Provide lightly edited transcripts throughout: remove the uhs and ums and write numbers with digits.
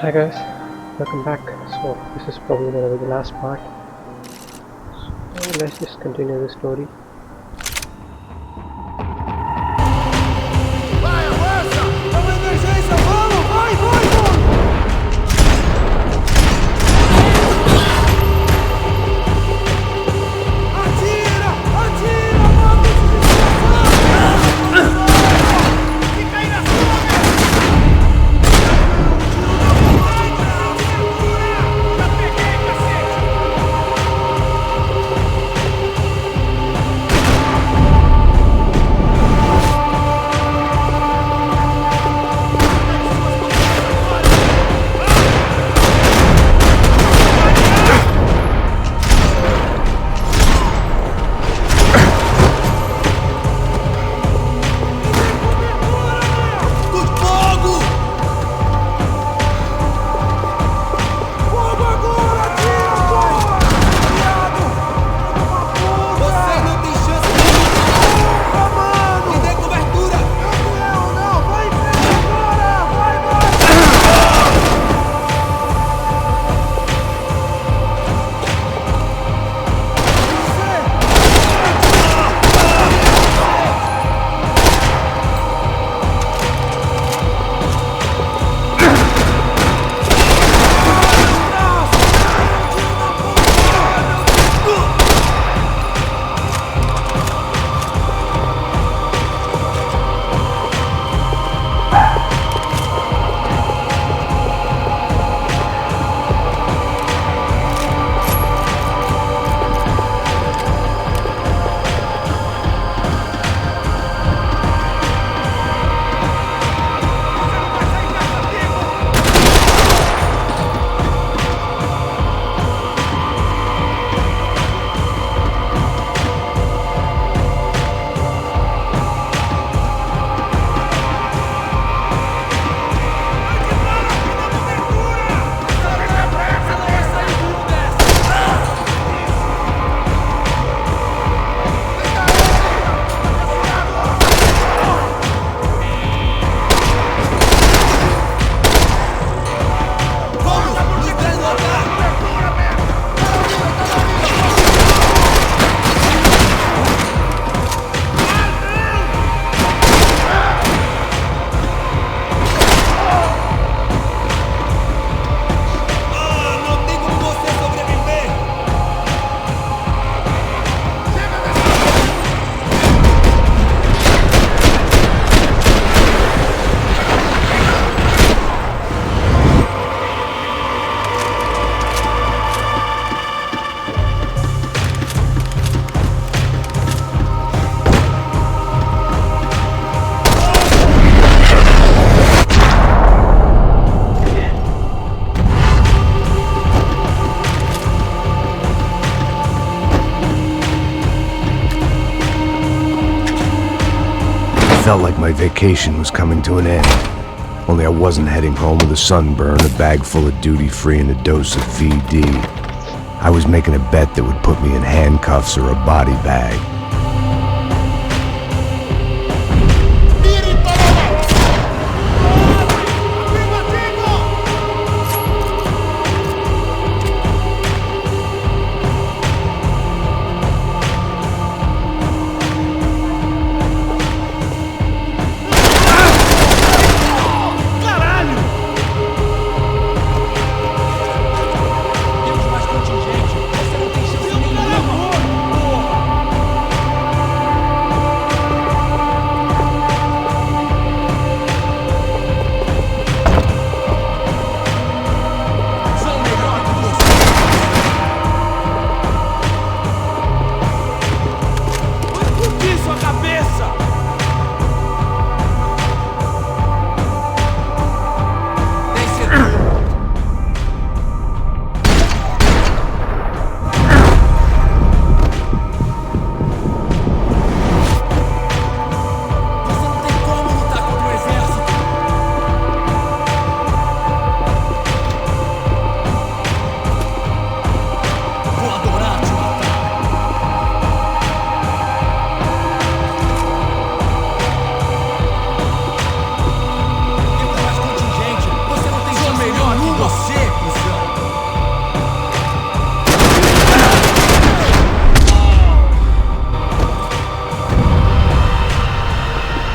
Hi guys, welcome back. So this is probably gonna be the last part. So let's just continue the story. Vai, avança! Vamos emergência, vamos! Vai, vai, vamos! Atira! Atira, mano! Fica aí na sua, já peguei, cacete! Felt like my vacation was coming to an end. Only I wasn't heading home with a sunburn, a bag full of duty-free, and a dose of VD. I was making a bet that would put me in handcuffs or a body bag.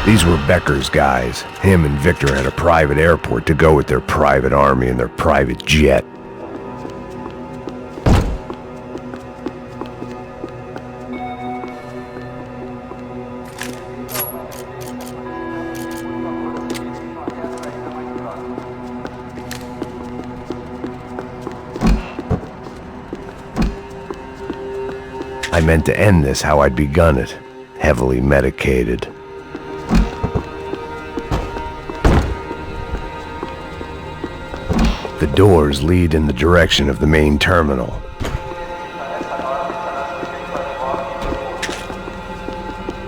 These were Becker's guys. Him and Victor had a private airport to go with their private army and their private jet. I meant to end this how I'd begun it, heavily medicated. The doors lead in the direction of the main terminal.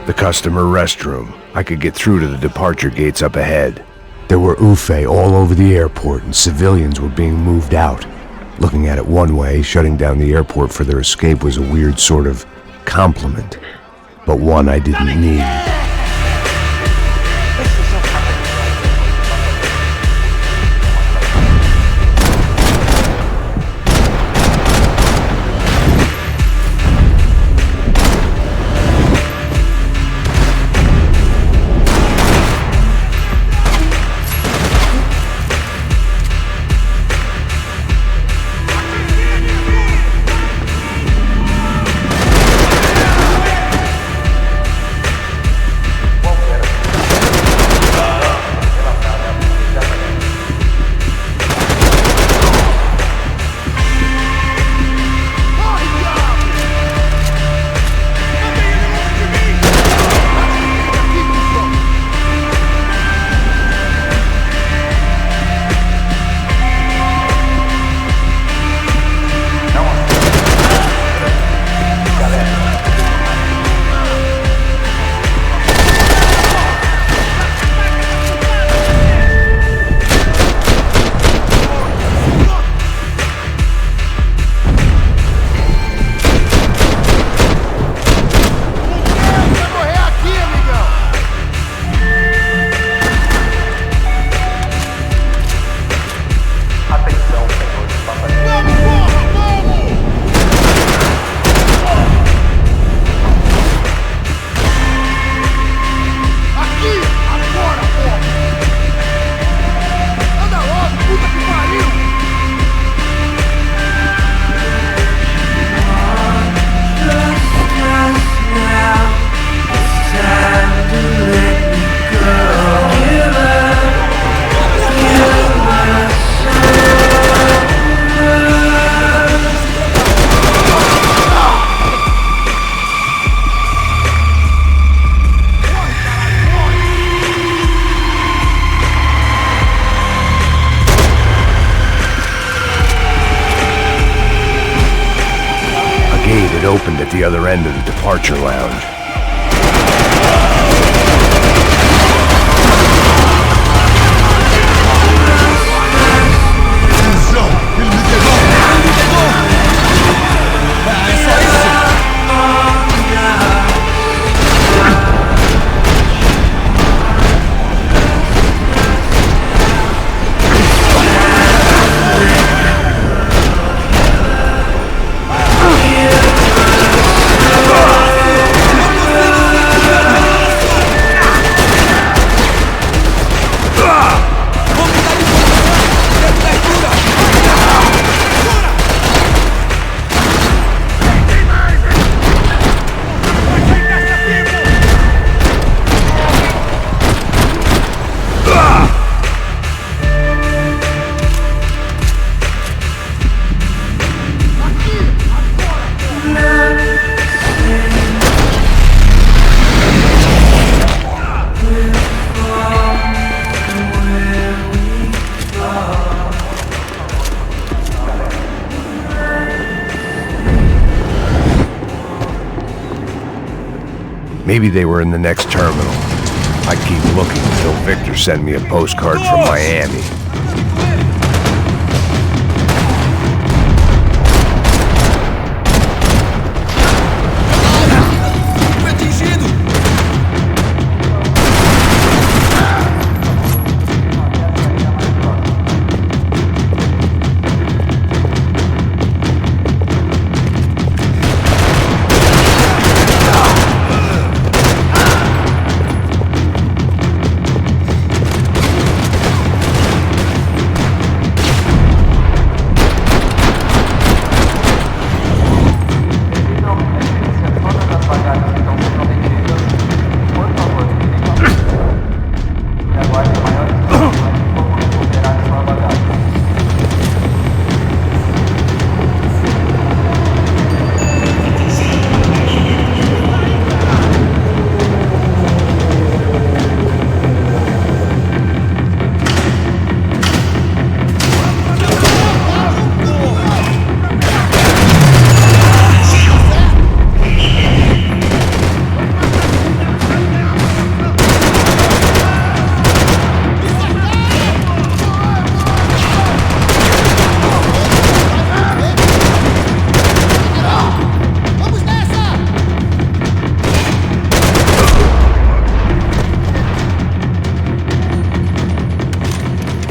The customer restroom. I could get through to the departure gates up ahead. There were UFE all over the airport and civilians were being moved out. Looking at it one way, shutting down the airport for their escape was a weird sort of compliment, but one I didn't need. Opened at the other end of the departure lounge. Maybe they were in the next terminal. I'd keep looking until Victor sent me a postcard from Miami.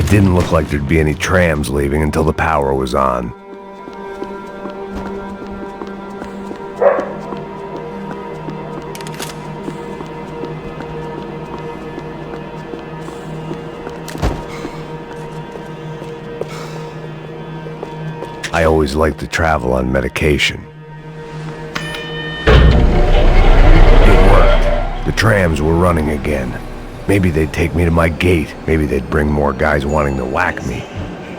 didn't look like there'd be any trams leaving until the power was on. I always liked to travel on medication. It worked. The trams were running again. Maybe they'd take me to my gate. Maybe they'd bring more guys wanting to whack me.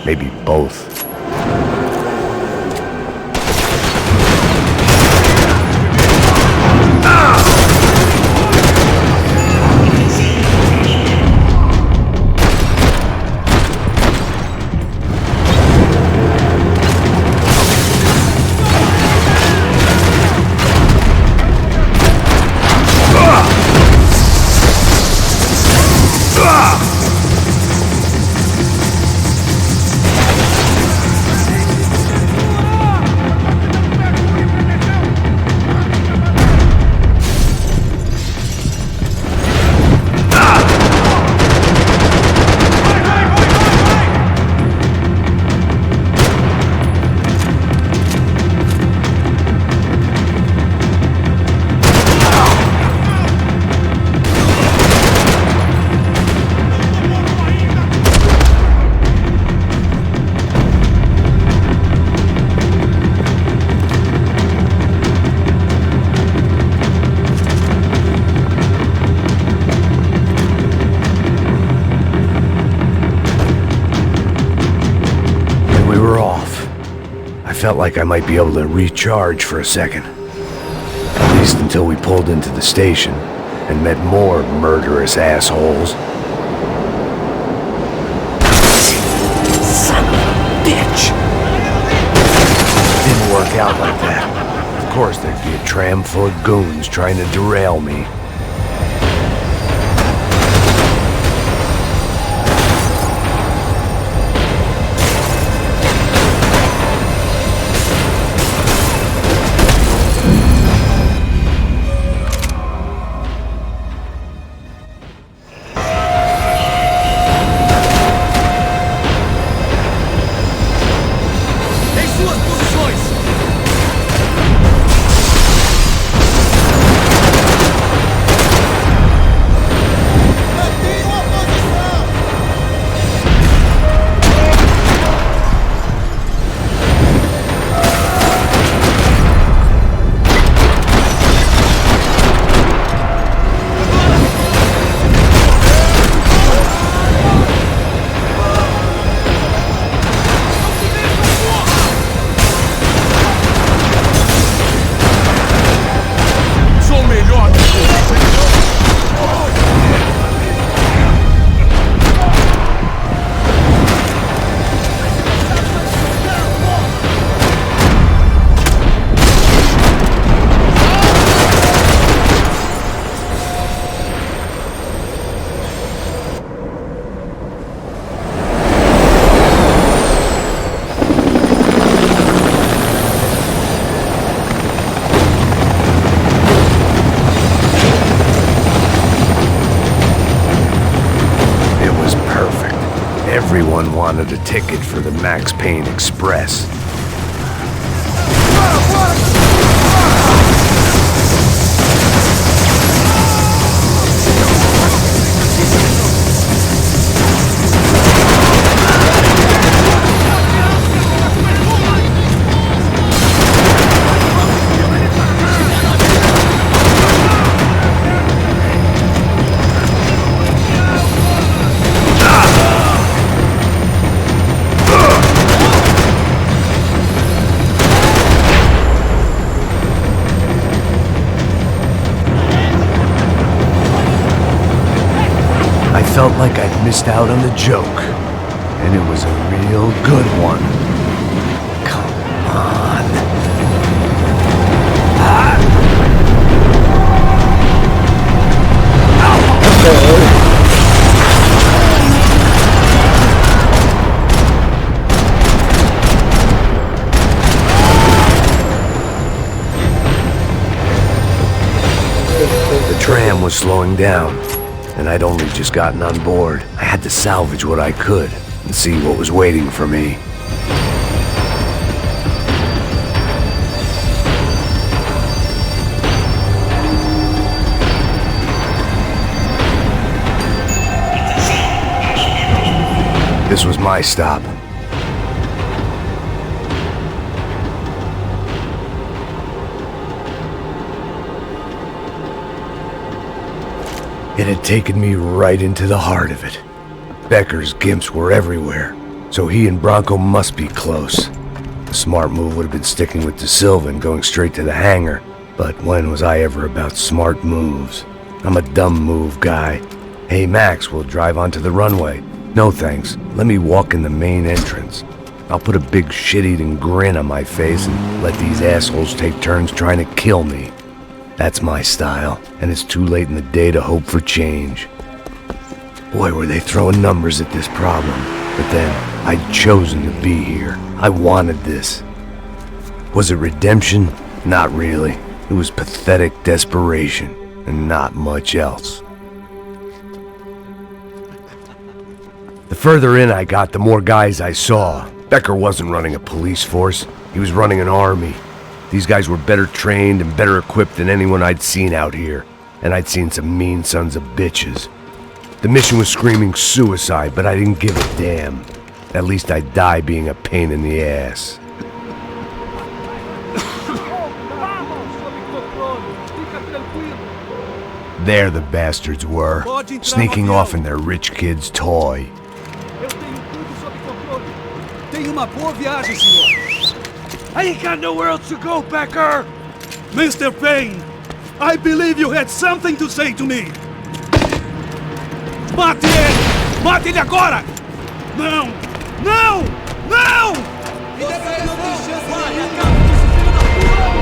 Maybe both. Felt like I might be able to recharge for a second. At least until we pulled into the station and met more murderous assholes. Son of a bitch! Didn't work out like that. Of course there'd be a tram full of goons trying to derail me. Everyone wanted a ticket for the Max Payne Express. I felt like I'd missed out on the joke, and it was a real good one. Come on. The tram was slowing down, and I'd only just gotten on board. I had to salvage what I could and see what was waiting for me. This was my stop. It had taken me right into the heart of it. Becker's gimps were everywhere, so he and Bronco must be close. The smart move would have been sticking with De Silva and going straight to the hangar, but when was I ever about smart moves? I'm a dumb move guy. Hey Max, we'll drive onto the runway. No thanks, let me walk in the main entrance. I'll put a big shit-eating grin on my face and let these assholes take turns trying to kill me. That's my style, and it's too late in the day to hope for change. Boy, were they throwing numbers at this problem. But then, I'd chosen to be here. I wanted this. Was it redemption? Not really. It was pathetic desperation, and not much else. The further in I got, the more guys I saw. Becker wasn't running a police force. He was running an army. These guys were better trained and better equipped than anyone I'd seen out here, and I'd seen some mean sons of bitches. The mission was screaming suicide, but I didn't give a damn. At least I'd die being a pain in the ass. There the bastards were, sneaking off in their rich kid's toy. Tenha uma boa viagem, senhor. I ain't got nowhere else to go, Becker! Mr. Payne, I believe you had something to say to me! Mate ele! Mate ele agora! Não! Não! Não! Você não tem chance, vai! Acaba com esse filho da puta!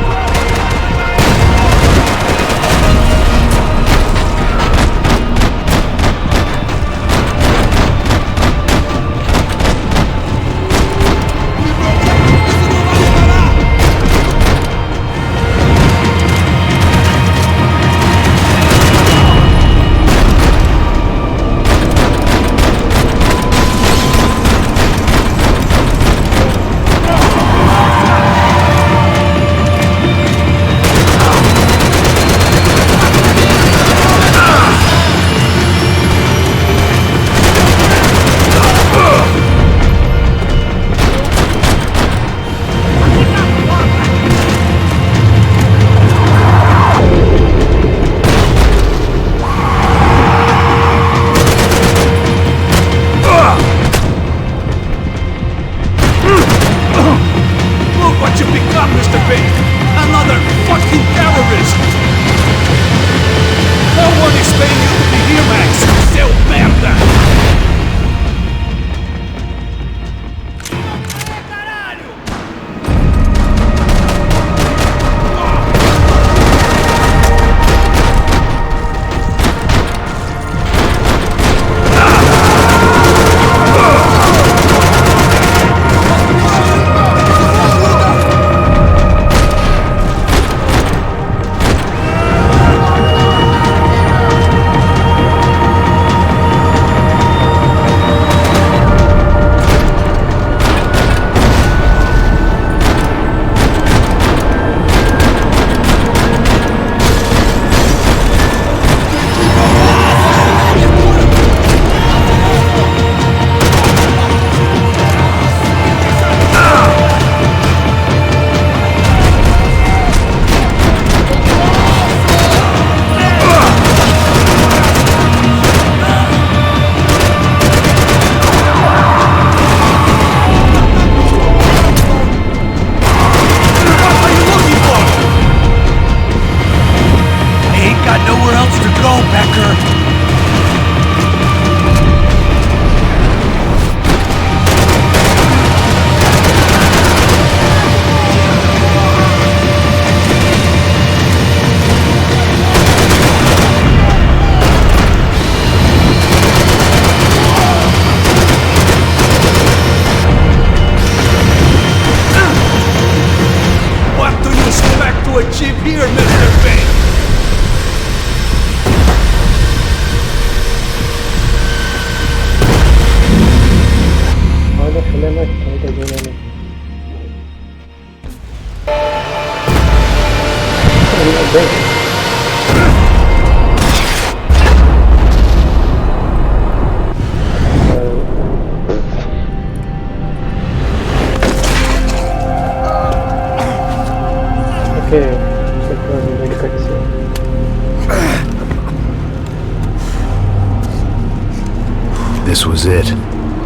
This was it.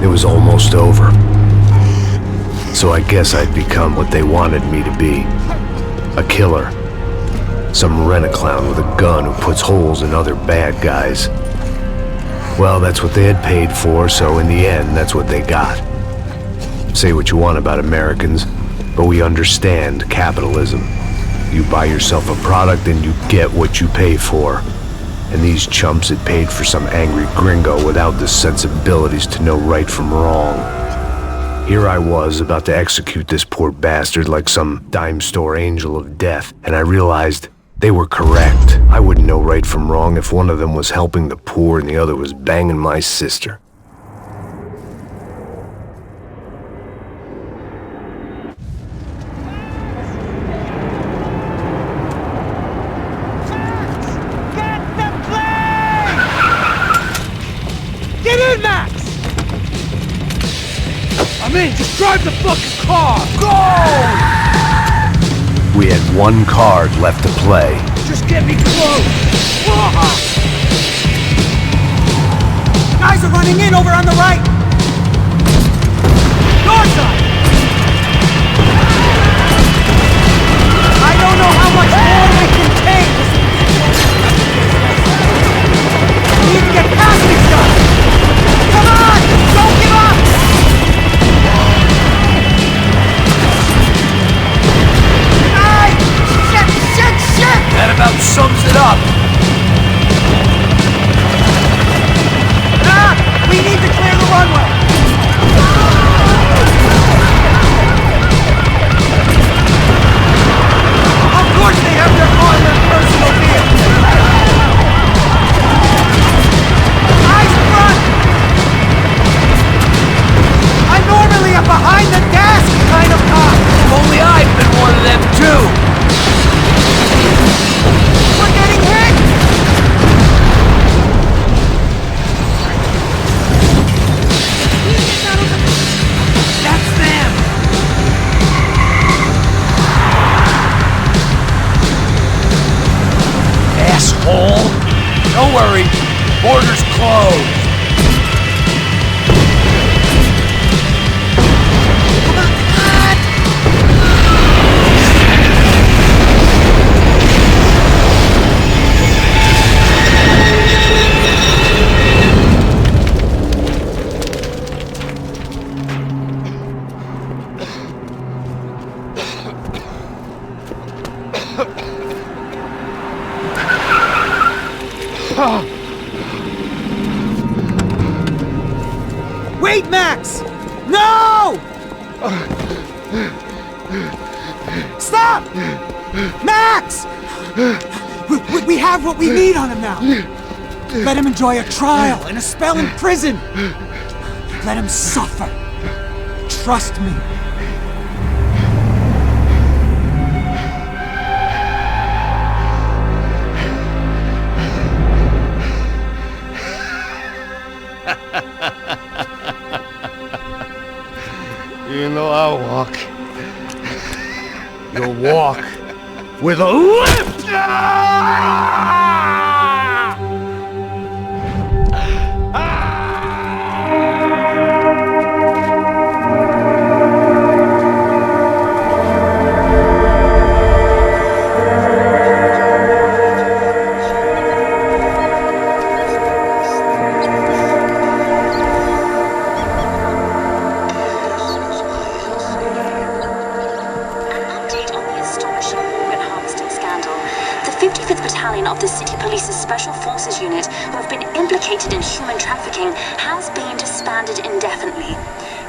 It was almost over. So I guess I'd become what they wanted me to be. A killer. Some rent-a-clown with a gun who puts holes in other bad guys. Well, that's what they had paid for, so in the end, that's what they got. Say what you want about Americans, but we understand capitalism. You buy yourself a product and you get what you pay for. And these chumps had paid for some angry gringo without the sensibilities to know right from wrong. Here I was about to execute this poor bastard like some dime store angel of death, and I realized they were correct. I wouldn't know right from wrong if one of them was helping the poor and the other was banging my sister. Get in, Max! I'm in! Just drive the fucking car! Go! We had one card left to play. Just get me close! Guys are running in over on the right! Your side! I don't know how much more we can take! We need to get past these guys! Come on! Don't give up! Ay! Shit! That about sums it up. We need to clear the runway! Of course they have their car in their personal vehicle! Eyes front! I'm normally a behind-the-desk kind of cop! If only I'd been one of them too. We're getting hit! That's them! Asshole! Don't worry, border's closed. Wait, Max! No! Stop! Max! We have what we need on him now. Let him enjoy a trial and a spell in prison. Let him suffer. Trust me. You know I'll walk. You'll walk with a lift! Of the City Police's Special Forces Unit, who have been implicated in human trafficking, has been disbanded indefinitely.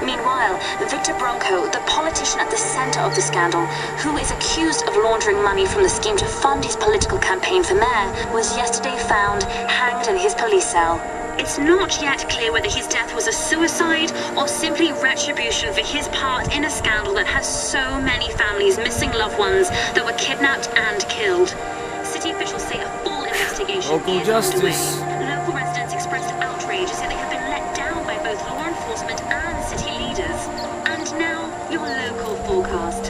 Meanwhile, Victor Bronco, the politician at the center of the scandal, who is accused of laundering money from the scheme to fund his political campaign for mayor, was yesterday found hanged in his police cell. It's not yet clear whether his death was a suicide or simply retribution for his part in a scandal that has so many families missing loved ones that were kidnapped and killed. City officials say a full investigation Local is justice. underway. Local residents expressed outrage, saying they have been let down by both law enforcement and city leaders. And now, your local forecast.